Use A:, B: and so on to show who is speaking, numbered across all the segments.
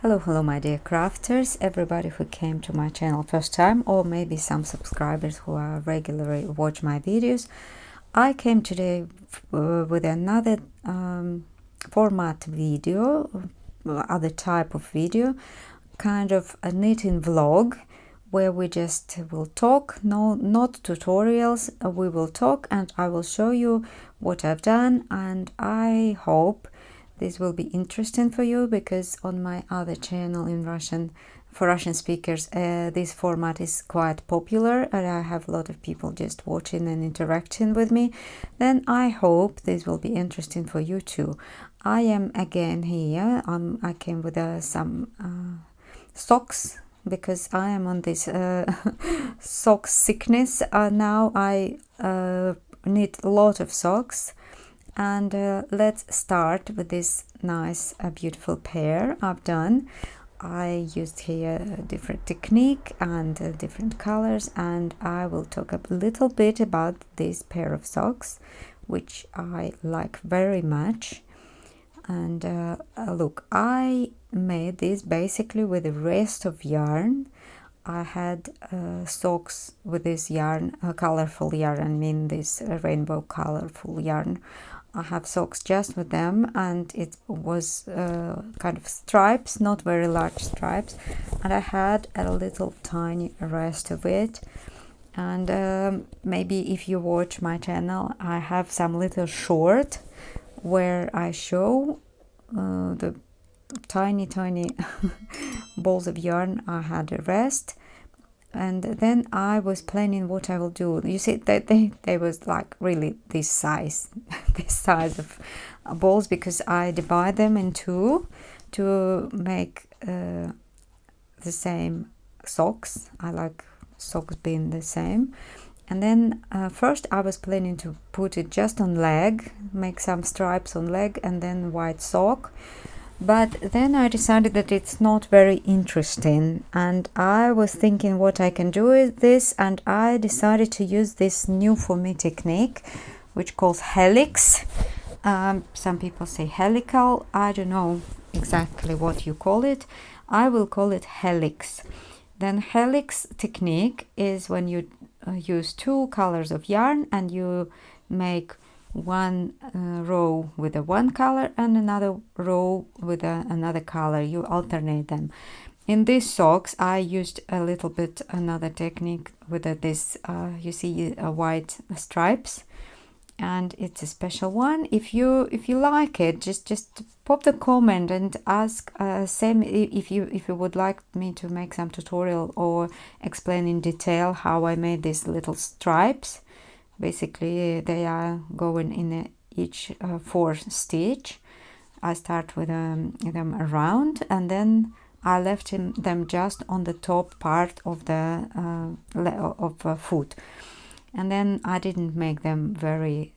A: Hello my dear crafters, everybody who came to my channel first time, or maybe some subscribers who are regularly watch my videos. I came today with another format video, other type of video, kind of a knitting vlog, where we just will talk, not tutorials. We will talk and I will show you what I've done, and I hope this will be interesting for you, because on my other channel in Russian, for Russian speakers, this format is quite popular and I have a lot of people just watching and interacting with me. Then I hope this will be interesting for you too. I am again here. I came with some socks, because I am on this sock sickness. Now I knit a lot of socks. And let's start with this nice beautiful pair I've done. I used here a different technique and different colors, and I will talk a little bit about this pair of socks, which I like very much. And look, I made this basically with the rest of yarn. I had socks with this yarn, colorful yarn, I mean this rainbow colorful yarn. I have socks just with them, and it was kind of stripes, not very large stripes, and I had a little tiny rest of it. And maybe if you watch my channel, I have some little short where I show the tiny balls of yarn I had a rest. And then I was planning what I will do. You see, they was like really this size, this size of balls, because I divide them in two to make the same socks. I like socks being the same. And then first I was planning to put it just on leg, make some stripes on leg, and then white sock. But then I decided that it's not very interesting, and I was thinking what I can do with this, and I decided to use this new for me technique, which calls helix. Some people say helical. I don't know exactly what you call it. I will call it helix. Then helix technique is when you use two colors of yarn and you make one row with a one color and another row with another color. You alternate them. In these socks I used a little bit another technique with this you see white stripes, and it's a special one. If you like it, just pop the comment and ask same if you would like me to make some tutorial or explain in detail how I made these little stripes. Basically, they are going in each 4 stitch. I start with them around, and then I left them just on the top part of the foot. And then I didn't make them very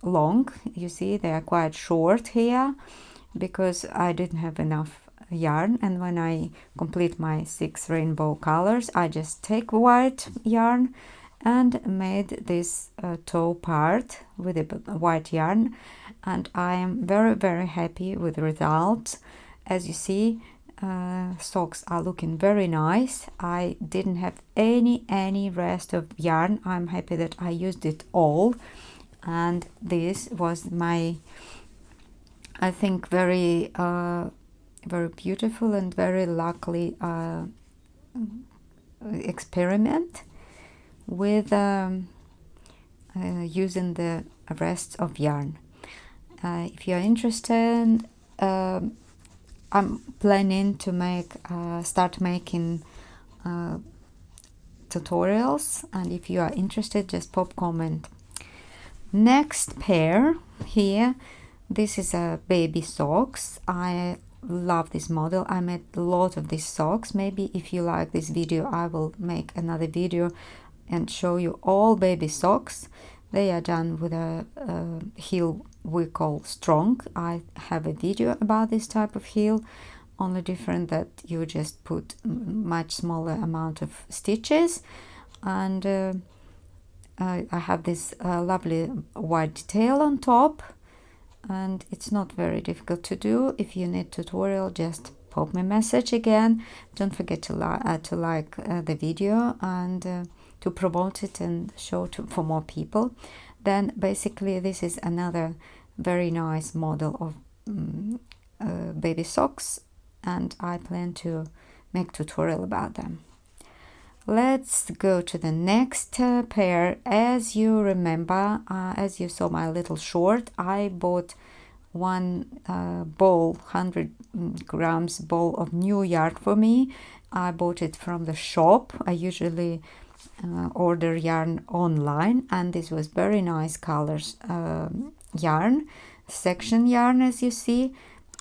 A: long. You see, they are quite short here, because I didn't have enough yarn. And when I complete my 6 rainbow colors, I just take white yarn and made this toe part with a white yarn, and I am very happy with the results. As you see, socks are looking very nice. I didn't have any rest of yarn. I'm happy that I used it all, and this was my, I think, very beautiful and very lucky experiment with using the rest of yarn. If you are interested, I'm planning to start making tutorials, and if you are interested, just pop comment. Next pair here, this is a baby socks. I love this model. I made a lot of these socks. Maybe if you like this video, I will make another video and show you all baby socks. They are done with a heel we call strong. I have a video about this type of heel, only different that you just put much smaller amount of stitches. And I have this lovely white detail on top, and it's not very difficult to do. If you need tutorial, just pop me a message again. Don't forget to like the video and to promote it and show for more people. Then basically this is another very nice model of baby socks, and I plan to make tutorial about them. Let's go to the next pair. As you remember, as you saw my little short, I bought one bowl, 100 grams bowl of new yarn for me. I bought it from the shop. I usually order yarn online, and this was very nice colors yarn, section yarn, as you see.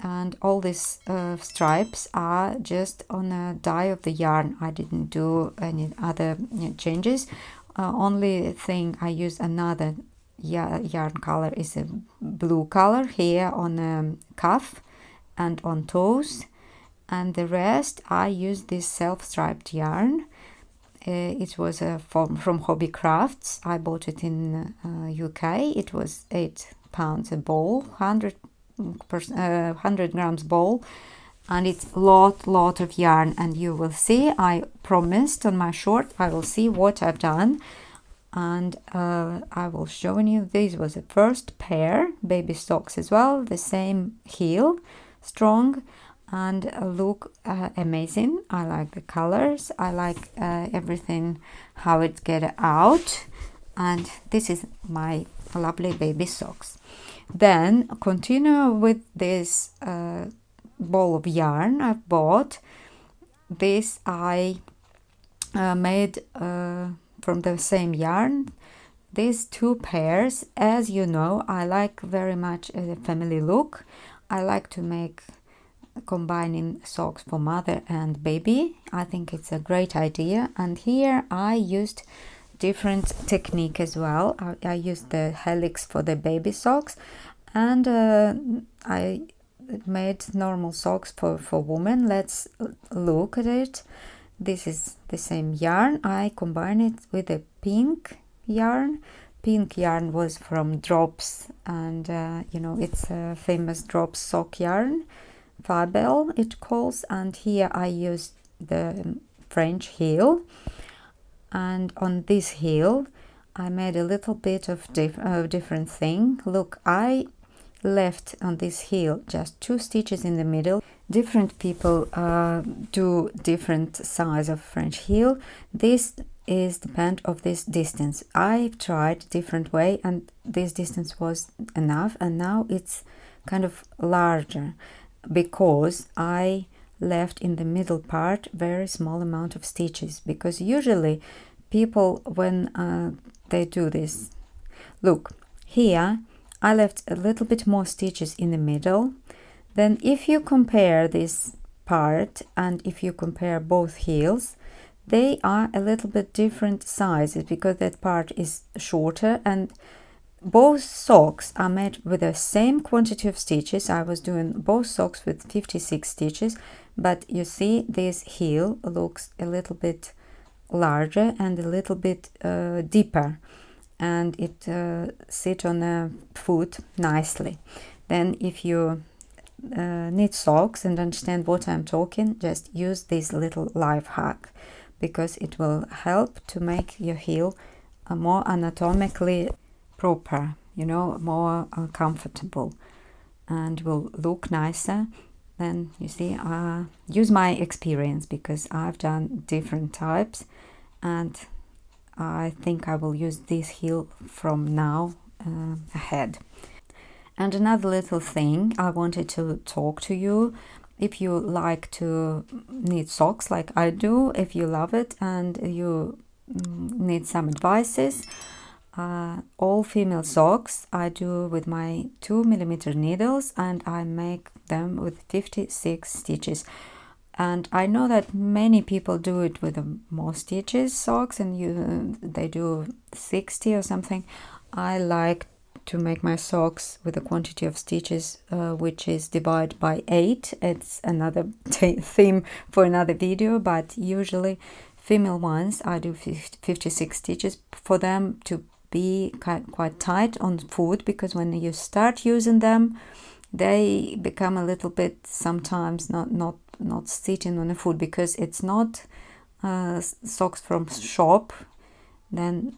A: And all these stripes are just on a dye of the yarn. I didn't do any other changes. Only thing I used another yarn color is a blue color here on the cuff and on toes, and the rest I used this self-striped yarn. It was from Hobby Crafts. I bought it in UK. It was £8 a bowl, 100 grams bowl, and it's lot of yarn. And you will see, I promised on my short I will see what I've done, and I will show you. This was the first pair, baby socks as well, the same heel, strong, and look amazing. I like the colors, I like everything, how it get out, and this is my lovely baby socks. Then continue with this ball of yarn I've bought. This I made from the same yarn. These two pairs, as you know, I like very much a family look. I like to make combining socks for mother and baby. I think it's a great idea, and here I used different technique as well. I used the helix for the baby socks, and I made normal socks for women. Let's look at it. This is the same yarn. I combine it with a pink yarn. Pink yarn was from Drops, and you know, it's a famous Drops sock yarn, Fabel it calls. And here I used the French heel, and on this heel I made a little bit of different thing. Look, I left on this heel just 2 stitches in the middle. Different people do different size of French heel. This is depend of this distance. I've tried different way, and this distance was enough, and now it's kind of larger because I left in the middle part very small amount of stitches, because usually people when they do this, look here I left a little bit more stitches in the middle. Then if you compare this part and if you compare both heels, they are a little bit different sizes, because that part is shorter, and both socks are made with the same quantity of stitches. I was doing both socks with 56 stitches, but you see this heel looks a little bit larger and a little bit deeper, and it sit on a foot nicely. Then if you knit socks and understand what I'm talking, just use this little life hack, because it will help to make your heel more anatomically proper, you know, more comfortable, and will look nicer. Then you see, use my experience, because I've done different types, and I think I will use this heel from now ahead. And another little thing I wanted to talk to you, if you like to knit socks like I do, if you love it and you need some advices, all female socks I do with my 2mm needles, and I make them with 56 stitches. And I know that many people do it with more stitches socks, and they do 60 or something. I like to make my socks with a quantity of stitches which is divided by 8. It's another theme for another video, but usually female ones I do 56 stitches for them to be quite tight on foot, because when you start using them they become a little bit sometimes not sitting on the foot, because it's not socks from shop. Then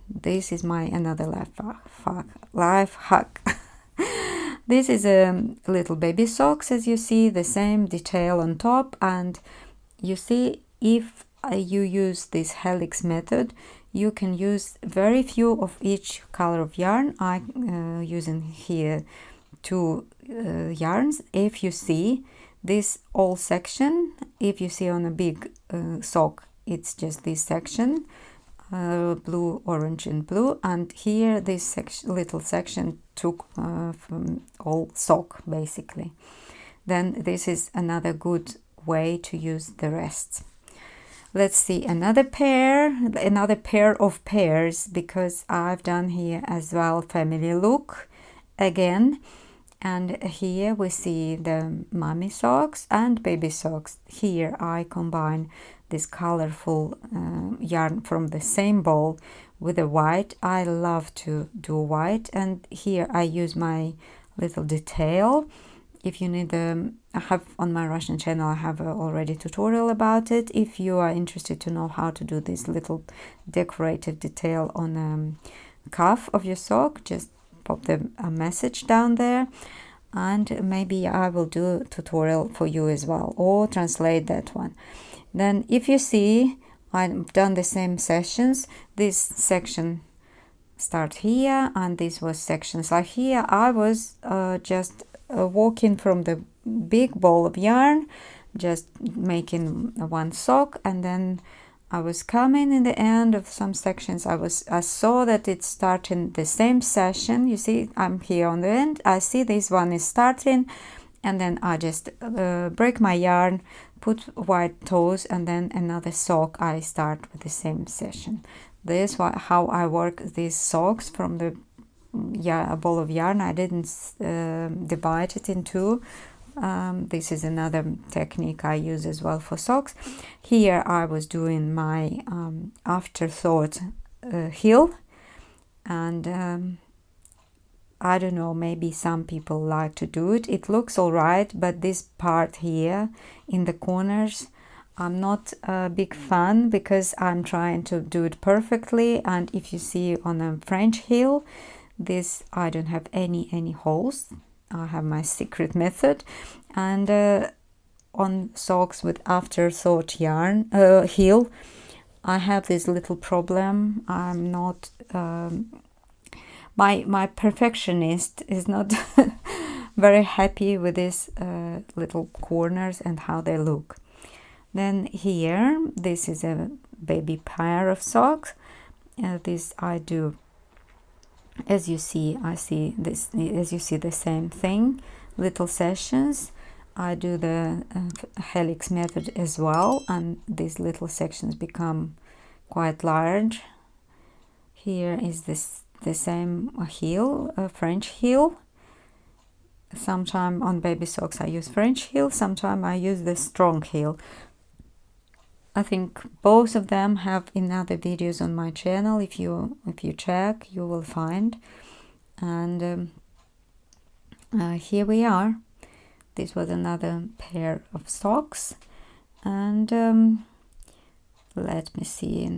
A: this is my another life hack. This is a little baby socks, as you see, the same detail on top, and you see, if you use this helix method, you can use very few of each color of yarn. I'm using here 2 yarns. If you see this whole section, if you see on a big sock, it's just this section, blue, orange and blue, and here this little section took from all sock basically. Then this is another good way to use the rest. Let's see another pair of pairs, because I've done here as well family look again. And here we see the mommy socks and baby socks. Here I combine this colorful yarn from the same ball with the white. I love to do white, and here I use my little detail. If you need I have on my Russian channel, I have already tutorial about it. If you are interested to know how to do this little decorative detail on the cuff of your sock, just pop a message down there, and maybe I will do a tutorial for you as well, or translate that one. Then if you see, I've done the same sessions. This section start here, and this was sections like here. I was just walking from the big ball of yarn, just making one sock, and then I was coming in the end of some sections. I saw that it's starting the same session. You see, I'm here on the end. I see this one is starting, and then I just break my yarn, put white toes, and then another sock. I start with the same session. This is how I work these socks from the a ball of yarn. I didn't divide it in two. This is another technique I use as well for socks. Here I was doing my afterthought heel, and I don't know, maybe some people like to do it. It looks all right, but this part here in the corners, I'm not a big fan, because I'm trying to do it perfectly. And if you see on a French heel, this I don't have any holes. I have my secret method. And on socks with afterthought yarn heel, I have this little problem. I'm not my perfectionist is not very happy with these little corners and how they look. Then here, this is a baby pair of socks. This I do, as you see, as you see the same thing, little sessions. I do the helix method as well, and these little sections become quite large. Here is the same heel, French heel. Sometime on baby socks I use French heel, sometime I use the strong heel. I think both of them have in other videos on my channel. If you check, you will find. And here we are. This was another pair of socks, and let me see.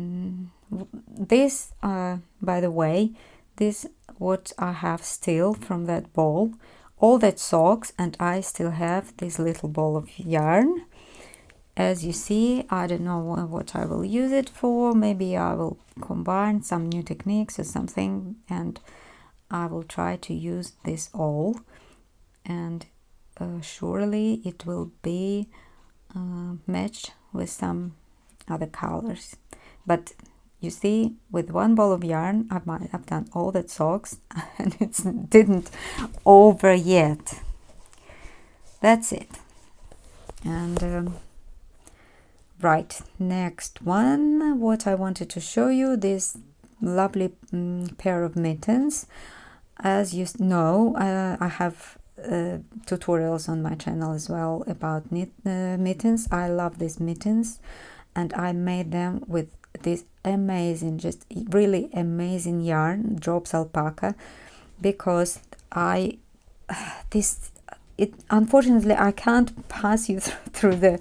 A: This, by the way, this what I have still from that ball, all that socks, and I still have this little ball of yarn. As you see, I don't know what I will use it for. Maybe I will combine some new techniques or something, and I will try to use this all, and surely it will be matched with some other colors. But you see, with one ball of yarn, I've done all that socks, and it didn't over yet. That's it. And right, next one, what I wanted to show you, this lovely pair of mittens. As you know, I have tutorials on my channel as well about mittens. I love these mittens, and I made them with this amazing, just really amazing yarn, Drops Alpaca, because I unfortunately I can't pass you through the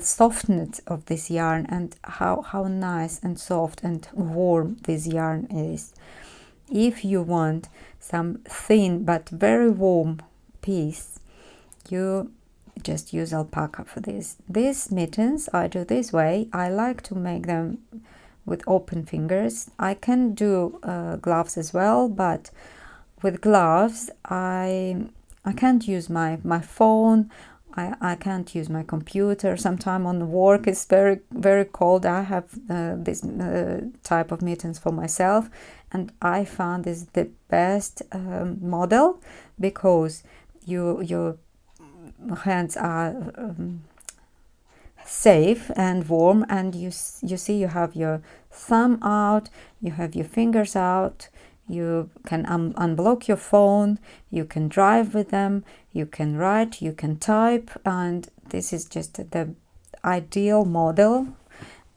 A: softness of this yarn, and how nice and soft and warm this yarn is. If you want some thin but very warm piece, you just use alpaca for this. These mittens I do this way. I like to make them with open fingers. I can do gloves as well, but with gloves I can't use my phone. I can't use my computer. Sometime on the work it's very cold. I have this type of mittens for myself, and I found this the best model, because your hands are safe and warm, and you see you have your thumb out, you have your fingers out, you can unblock your phone, you can drive with them, you can write, you can type, and this is just the ideal model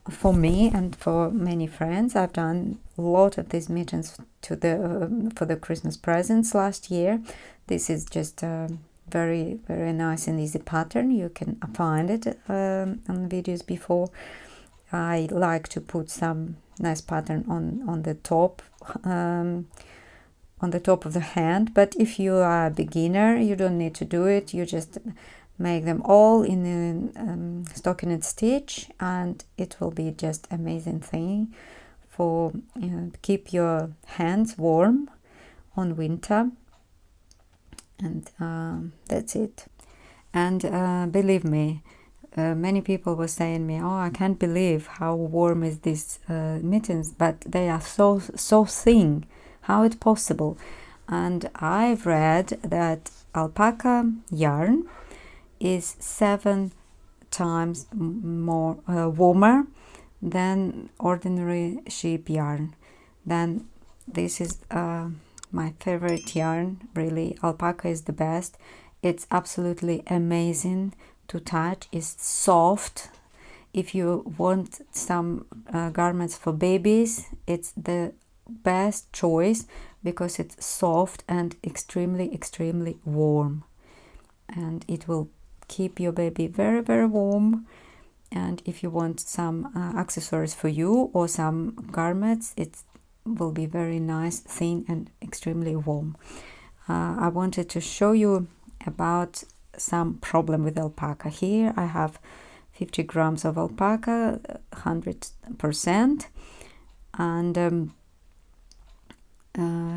A: for me and for many friends. I've done a lot of these mittens to for the Christmas presents last year. This is just very nice and easy pattern. You can find it on videos before. I like to put some nice pattern on the top of the hand, but if you are a beginner, you don't need to do it. You just make them all in a stockinette stitch, and it will be just amazing thing for keep your hands warm on winter. And that's it. And believe me, many people were saying me, oh, I can't believe how warm is this mittens, but they are so thin. How it's possible? And I've read that alpaca yarn is 7 times more warmer than ordinary sheep yarn. Then this is my favorite yarn. Really, alpaca is the best. It's absolutely amazing to touch. It's soft. If you want some garments for babies, it's the best choice, because it's soft and extremely warm, and it will keep your baby very warm. And if you want some accessories for you or some garments, it will be very nice, thin and extremely warm. I wanted to show you about some problem with alpaca. Here I have 50 grams of alpaca, 100%, and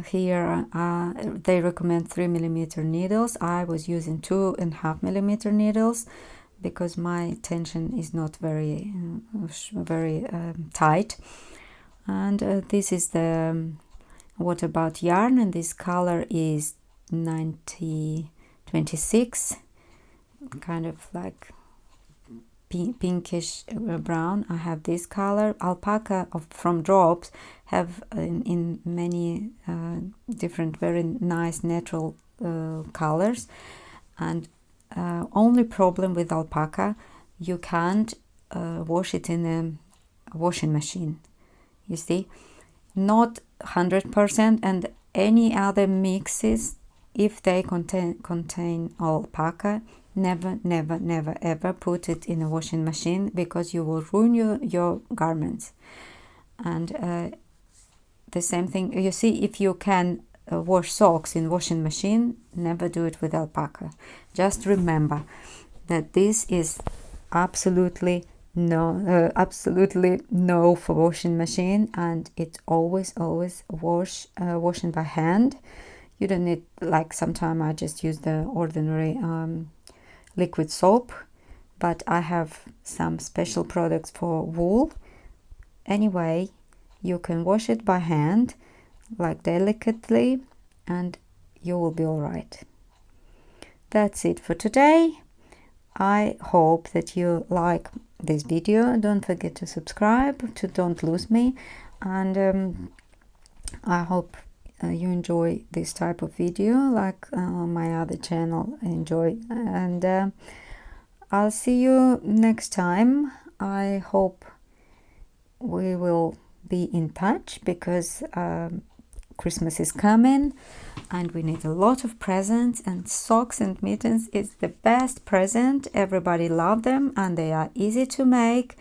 A: here they recommend 3mm needles. I was using 2.5mm needles because my tension is not very tight. And this is the What About yarn, and this color is 9026, kind of like pinkish brown. I have this color. Alpaca from drops have in many different very nice natural colors, and only problem with alpaca, you can't wash it in a washing machine. You see, not 100%, and any other mixes, if they contain alpaca, never ever put it in a washing machine, because you will ruin your garments. And the same thing, you see, if you can wash socks in washing machine, never do it with alpaca. Just remember that this is absolutely no for washing machine, and it always washing by hand. You don't need, like sometimes I just use the ordinary liquid soap, but I have some special products for wool. Anyway, you can wash it by hand, like delicately, and you will be all right. That's it for today. I hope that you like this video. Don't forget to subscribe to don't lose me, and I hope you enjoy this type of video like my other channel enjoy, and I'll see you next time. I hope we will be in touch, because Christmas is coming and we need a lot of presents, and socks and mittens is the best present. Everybody loves them and they are easy to make,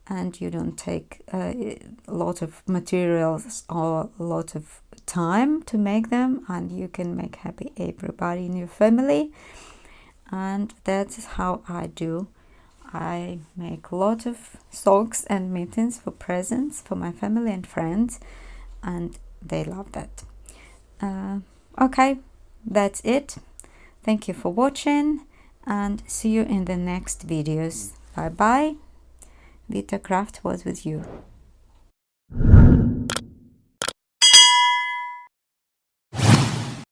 A: and you don't take a lot of materials or a lot of time to make them, and you can make happy everybody in your family. And that's how I do. I make a lot of socks and mittens for presents for my family and friends, and they love that. Okay, that's it. Thank you for watching and see you in the next videos. Bye bye. Vita Craft was with you.